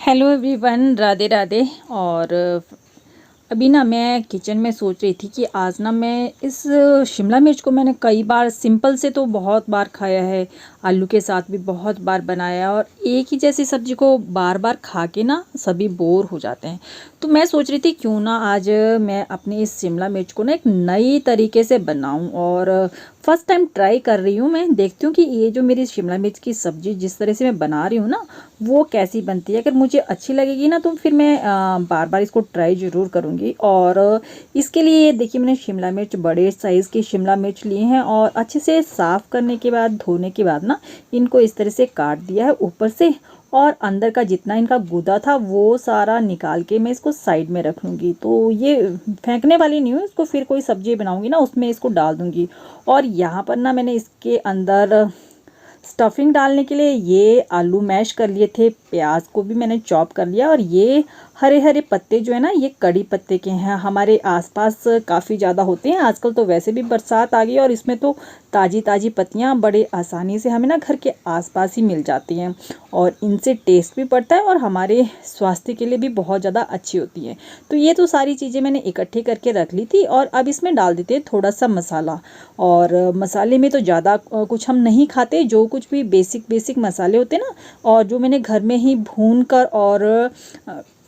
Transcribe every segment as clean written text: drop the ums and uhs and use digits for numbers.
Hello everyone, Radhe Radhe. और अभी ना मैं किचन में सोच रही थी कि आज ना मैं इस शिमला मिर्च को मैंने कई बार सिंपल से तो बहुत बार खाया है, आलू के साथ भी बहुत बार बनाया, और एक ही जैसी सब्ज़ी को बार बार खा के ना सभी बोर हो जाते हैं। तो मैं सोच रही थी क्यों ना आज मैं अपनी इस शिमला मिर्च को ना एक नई तरीके से बनाऊं। और फर्स्ट टाइम ट्राई कर रही हूँ। मैं देखती हूँ कि ये जो मेरी शिमला मिर्च की सब्ज़ी जिस तरह से मैं बना रही हूँ ना, वो कैसी बनती है। अगर मुझे अच्छी लगेगी ना तो फिर मैं बार बार इसको ट्राई ज़रूर करूँगी। और इसके लिए ये देखिए, मैंने शिमला मिर्च बड़े साइज़ की शिमला मिर्च लिए हैं और अच्छे से साफ़ करने के बाद, धोने के बाद ना इनको इस तरह से काट दिया है ऊपर से। और अंदर का जितना इनका गूदा था वो सारा निकाल के मैं इसको साइड में रख लूँगी। तो ये फेंकने वाली नहीं हूँ, इसको फिर कोई सब्ज़ी बनाऊँगी ना उसमें इसको डाल दूँगी। और यहाँ पर ना मैंने इसके अंदर स्टफिंग डालने के लिए ये आलू मैश कर लिए थे, प्याज को भी मैंने चॉप कर लिया। और ये हरे हरे पत्ते जो है ना, ये कड़ी पत्ते के हैं, हमारे आसपास काफ़ी ज़्यादा होते हैं आजकल। तो वैसे भी बरसात आ गई और इसमें तो ताज़ी ताज़ी पत्तियां बड़े आसानी से हमें ना घर के आसपास ही मिल जाती हैं। और इनसे टेस्ट भी बढ़ता है और हमारे स्वास्थ्य के लिए भी बहुत ज़्यादा अच्छी होती है। तो ये तो सारी चीज़ें मैंने इकट्ठी करके रख ली थी। और अब इसमें डाल देते हैं थोड़ा सा मसाला। और मसाले में तो ज़्यादा कुछ हम नहीं खाते, जो कुछ भी बेसिक बेसिक मसाले होते हैं ना, और जो मैंने घर में ही भून कर और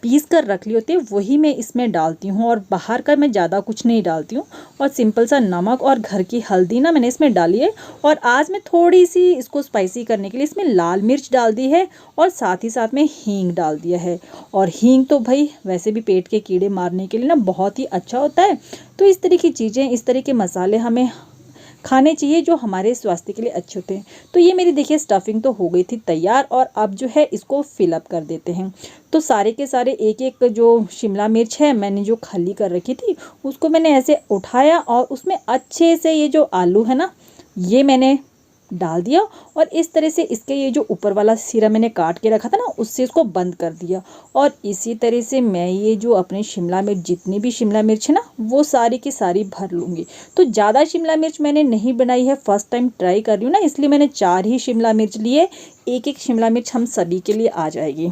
पीस कर रख लिए होते हैं, वही मैं इसमें डालती हूँ। और बाहर का मैं ज़्यादा कुछ नहीं डालती हूँ। और सिंपल सा नमक और घर की हल्दी ना मैंने इसमें डाली है। और आज मैं थोड़ी सी इसको स्पाइसी करने के लिए इसमें लाल मिर्च डाल दी है और साथ ही साथ में हींग डाल दिया है। और हींग तो भाई वैसे भी पेट के कीड़े मारने के लिए ना बहुत ही अच्छा होता है। तो इस तरह की चीज़ें, इस तरह के मसाले हमें खाने चाहिए जो हमारे स्वास्थ्य के लिए अच्छे होते हैं। तो ये मेरी देखिए स्टफिंग तो हो गई थी तैयार। और अब जो है इसको फिलअप कर देते हैं। तो सारे के सारे एक एक जो शिमला मिर्च है मैंने जो खाली कर रखी थी, उसको मैंने ऐसे उठाया और उसमें अच्छे से ये जो आलू है ना, ये मैंने डाल दिया। और इस तरह से इसके ये जो ऊपर वाला सिरा मैंने काट के रखा था ना, उससे इसको बंद कर दिया। और इसी तरह से मैं ये जो अपने शिमला मिर्च, जितनी भी शिमला मिर्च है ना, वो सारी की सारी भर लूँगी। तो ज़्यादा शिमला मिर्च मैंने नहीं बनाई है, फर्स्ट टाइम ट्राई कर रही हूँ ना, इसलिए मैंने 4 ही शिमला मिर्च लिए। एक एक शिमला मिर्च हम सभी के लिए आ जाएगी।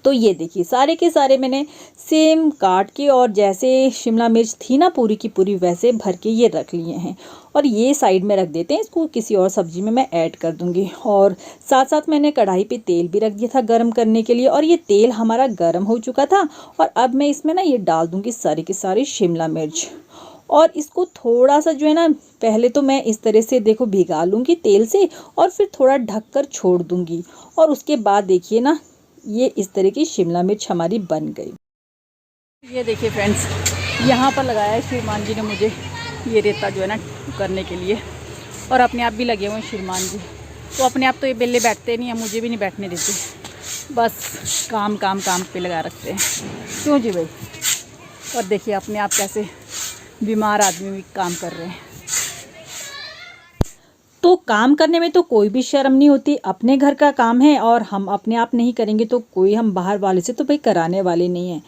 तो ये देखिए सारे के सारे मैंने सेम काट के, और जैसे शिमला मिर्च थी ना पूरी की पूरी, वैसे भर के ये रख लिए हैं। और ये साइड में रख देते हैं, इसको किसी और सब्जी में मैं ऐड कर दूंगी। और साथ साथ मैंने कढ़ाई पे तेल भी रख दिया था गर्म करने के लिए, और ये तेल हमारा गर्म हो चुका था। और अब मैं इसमें ना ये डाल दूंगी सारी की सारी शिमला मिर्च। और इसको थोड़ा सा जो है ना, पहले तो मैं इस तरह से देखो भिगा लूँगी तेल से, और फिर थोड़ा ढक कर छोड़ दूँगी। और उसके बाद देखिए ना, ये इस तरह की शिमला मिर्च हमारी बन गई। ये देखिए फ्रेंड्स, यहाँ पर लगाया है श्रीमान जी ने मुझे ये रेता जो है ना करने के लिए। और अपने आप भी लगे हुए हैं श्रीमान जी। तो अपने आप तो ये बेले बैठते नहीं हैं, मुझे भी नहीं बैठने देते, बस काम काम काम पे लगा रखते हैं। क्यों जी भाई। और देखिए अपने आप कैसे बीमार आदमी भी काम कर रहे हैं। तो काम करने में तो कोई भी शर्म नहीं होती, अपने घर का काम है और हम अपने आप नहीं करेंगे तो कोई हम बाहर वाले से तो भाई कराने वाले नहीं हैं।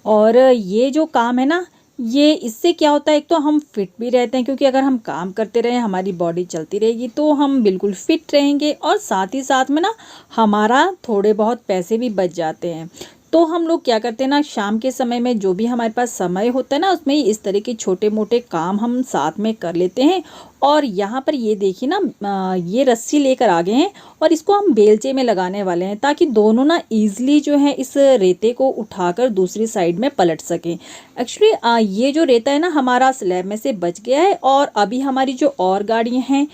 और ये जो काम है ना, ये इससे क्या होता है, एक तो हम फिट भी रहते हैं, क्योंकि अगर हम काम करते रहें, हमारी बॉडी चलती रहेगी तो हम बिल्कुल फिट रहेंगे। और साथ ही साथ में ना हमारा थोड़े बहुत पैसे भी बच जाते हैं। तो हम लोग क्या करते हैं ना, शाम के समय में जो भी हमारे पास समय होता है ना, उसमें ही इस तरह के छोटे मोटे काम हम साथ में कर लेते हैं। और यहाँ पर ये देखिए ना, ये रस्सी लेकर आ गए हैं और इसको हम बेलचे में लगाने वाले हैं, ताकि दोनों ना ईजिली जो है इस रेते को उठाकर दूसरी साइड में पलट सकें। एक्चुअली ये जो रेता है ना हमारा स्लैब में से बच गया है, और अभी हमारी जो और गाड़ियाँ हैं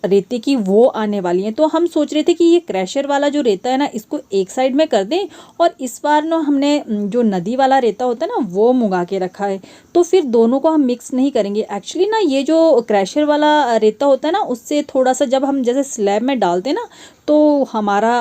रेते की वो आने वाली हैं। तो हम सोच रहे थे कि ये क्रैशर वाला जो रेता है ना, इसको एक साइड में कर दें। और इस बार ना हमने जो नदी वाला रेता होता है ना, वो मंगा के रखा है। तो फिर दोनों को हम मिक्स नहीं करेंगे। एक्चुअली ना ये जो क्रैशर वाला रेता होता है ना, उससे थोड़ा सा जब हम जैसे स्लैब में डालते हैं ना, तो हमारा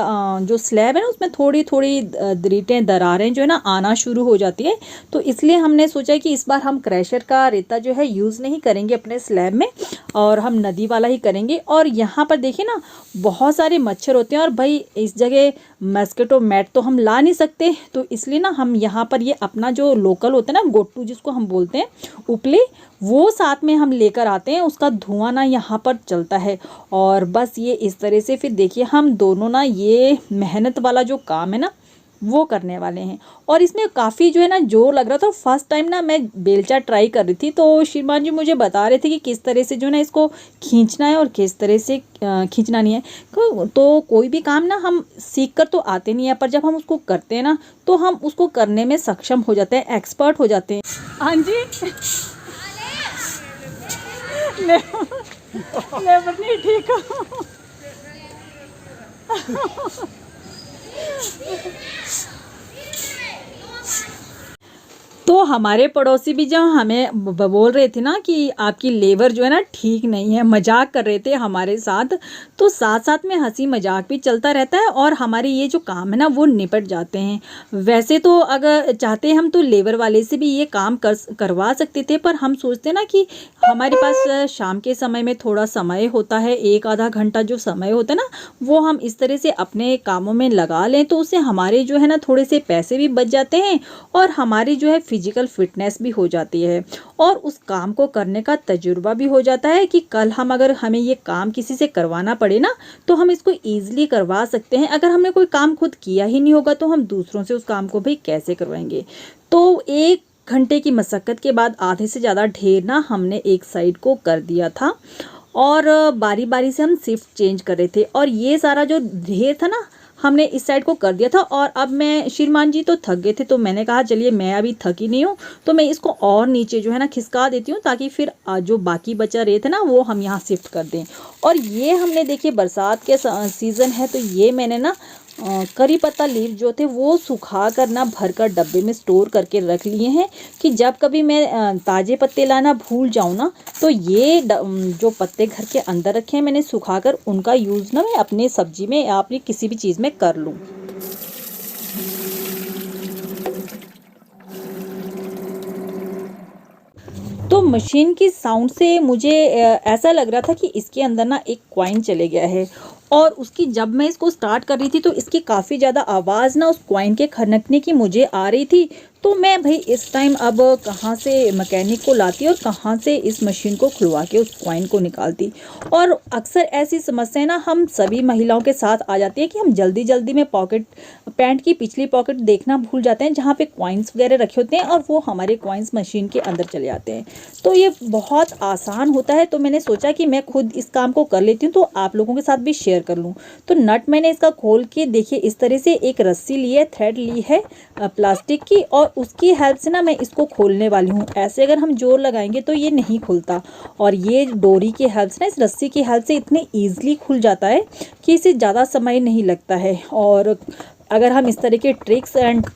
जो स्लैब है ना, उसमें थोड़ी थोड़ी दरीटें, दरारें जो है ना आना शुरू हो जाती है। तो इसलिए हमने सोचा कि इस बार हम क्रैशर का रेता जो है यूज़ नहीं करेंगे अपने स्लैब में, और हम नदी वाला ही करेंगे। और यहाँ पर देखिए ना, बहुत सारे मच्छर होते हैं, और भाई इस जगह मस्किटो मैट तो हम ला नहीं सकते। तो इसलिए ना हम यहाँ पर ये अपना जो लोकल होता है ना, गोट्टू जिसको हम बोलते हैं, उपले, वो साथ में हम लेकर आते हैं। उसका धुआं ना यहाँ पर चलता है। और बस ये इस तरह से फिर देखिए हम दोनों ना, ये मेहनत वाला जो काम है ना, वो करने वाले हैं। और इसमें काफ़ी जो है ना जोर लग रहा था। फर्स्ट टाइम ना मैं बेलचा ट्राई कर रही थी, तो श्रीमान जी मुझे बता रहे थे कि किस तरह से जो है ना इसको खींचना है और किस तरह से खींचना नहीं है। तो कोई भी काम ना हम सीख कर तो आते नहीं है, पर जब हम उसको करते हैं ना तो हम उसको करने में सक्षम हो जाते हैं, एक्सपर्ट हो जाते हैं। हाँ जी। लेबर नहीं ठीक हो। तो हमारे पड़ोसी भी जब हमें बोल रहे थे ना कि आपकी लेबर जो है ना ठीक नहीं है, मजाक कर रहे थे हमारे साथ, तो साथ साथ में हंसी मजाक भी चलता रहता है और हमारे ये जो काम है ना वो निपट जाते हैं। वैसे तो अगर चाहते हम तो लेबर वाले से भी ये काम करवा सकते थे, पर हम सोचते ना कि हमारे पास शाम के समय में थोड़ा समय होता है, एक आधा घंटा जो समय होता है ना वो हम इस तरह से अपने कामों में लगा लें, तो उससे हमारे जो है ना थोड़े से पैसे भी बच जाते हैं और हमारी जो है फिजिकल फिटनेस भी हो जाती है और उस काम को करने का तजुर्बा भी हो जाता है कि कल हम अगर हमें ये काम किसी से करवाना पड़े ना तो हम इसको ईजिली करवा सकते हैं। अगर हमने कोई काम खुद किया ही नहीं होगा तो हम दूसरों से उस काम को भी कैसे करवाएंगे। तो 1 घंटे की मशक्क़त के बाद आधे से ज़्यादा ढेर ना हमने एक साइड को कर दिया था और बारी बारी से हम शिफ्ट चेंज कर रहे थे और ये सारा जो ढेर था ना हमने इस साइड को कर दिया था। और अब मैं श्रीमान जी तो थक गए थे, तो मैंने कहा चलिए मैं अभी थकी नहीं हूँ तो मैं इसको और नीचे जो है ना खिसका देती हूँ ताकि फिर जो बाकी बचा रहे थे ना वो हम यहाँ शिफ्ट कर दें। और ये हमने देखिए बरसात के सीज़न है तो ये मैंने ना करी पत्ता लीफ जो थे वो सुखा कर ना भर कर डब्बे में स्टोर करके रख लिए हैं कि जब कभी मैं ताज़े पत्ते लाना भूल जाऊँ ना तो ये जो पत्ते घर के अंदर रखे हैं मैंने सुखा कर उनका यूज़ ना मैं अपने सब्जी में या अपनी किसी भी चीज़ में कर लूँ। तो मशीन की साउंड से मुझे ऐसा लग रहा था कि इसके अंदर ना एक कॉइन चले गया है और उसकी जब मैं इसको स्टार्ट कर रही थी तो इसकी काफ़ी ज़्यादा आवाज़ ना उस कॉइन के खनकने की मुझे आ रही थी। तो मैं भाई इस टाइम अब कहाँ से मैकेनिक को लाती और कहाँ से इस मशीन को खुलवा के उस कॉइन को निकालती। और अक्सर ऐसी समस्याएं ना हम सभी महिलाओं के साथ आ जाती है कि हम जल्दी जल्दी में पॉकेट पैंट की पिछली पॉकेट देखना भूल जाते हैं जहाँ पे कॉइन्स वगैरह रखे होते हैं और वो हमारे कॉइन्स मशीन के अंदर चले जाते हैं। तो ये बहुत आसान होता है, तो मैंने सोचा कि मैं खुद इस काम को कर लेती हूँ तो आप लोगों के साथ भी शेयर कर लूँ। तो नट मैंने इसका खोल के देखिए इस तरह से एक रस्सी ली है, थ्रेड ली है प्लास्टिक की और उसकी हेल्प से ना मैं इसको खोलने वाली हूँ। ऐसे अगर हम जोर लगाएंगे तो ये नहीं खुलता और ये डोरी की हेल्प से ना इस रस्सी की हेल्प से इतने ईजिली खुल जाता है कि इसे ज़्यादा समय नहीं लगता है। और अगर हम इस तरह के ट्रिक्स एंड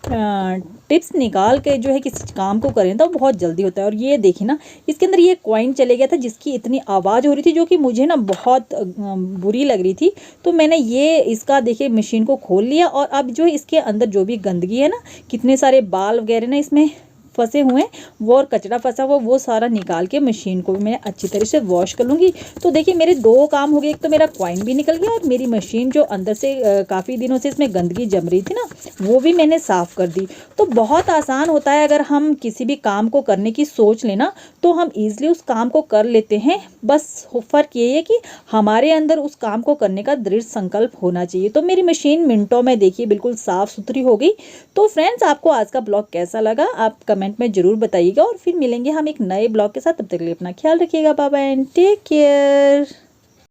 टिप्स निकाल के जो है किसी काम को करें तो बहुत जल्दी होता है। और ये देखिए ना इसके अंदर ये कॉइन चले गया था जिसकी इतनी आवाज़ हो रही थी जो कि मुझे ना बहुत बुरी लग रही थी। तो मैंने ये इसका देखिए मशीन को खोल लिया और अब जो इसके अंदर जो भी गंदगी है ना कितने सारे बाल वगैरह ना इसमें फंसे हुए वो और कचरा फंसा हुआ वो सारा निकाल के मशीन को भी मैं अच्छी तरह से वॉश कर लूँगी। तो देखिए मेरे 2 काम हो गए, एक तो मेरा कॉइन भी निकल गया और मेरी मशीन जो अंदर से काफ़ी दिनों से इसमें गंदगी जम रही थी ना वो भी मैंने साफ़ कर दी। तो बहुत आसान होता है, अगर हम किसी भी काम को करने की सोच लेना तो हम ईज़िली उस काम को कर लेते हैं। बस फ़र्क ये है कि हमारे अंदर उस काम को करने का दृढ़ संकल्प होना चाहिए। तो मेरी मशीन मिनटों में देखिए बिल्कुल साफ़ सुथरी हो गई। तो फ्रेंड्स आपको आज का ब्लॉग कैसा लगा आप कमेंट में ज़रूर बताइएगा और फिर मिलेंगे हम एक नए ब्लॉग के साथ। तब तक के लिए अपना ख्याल रखिएगा। Bye bye and take care.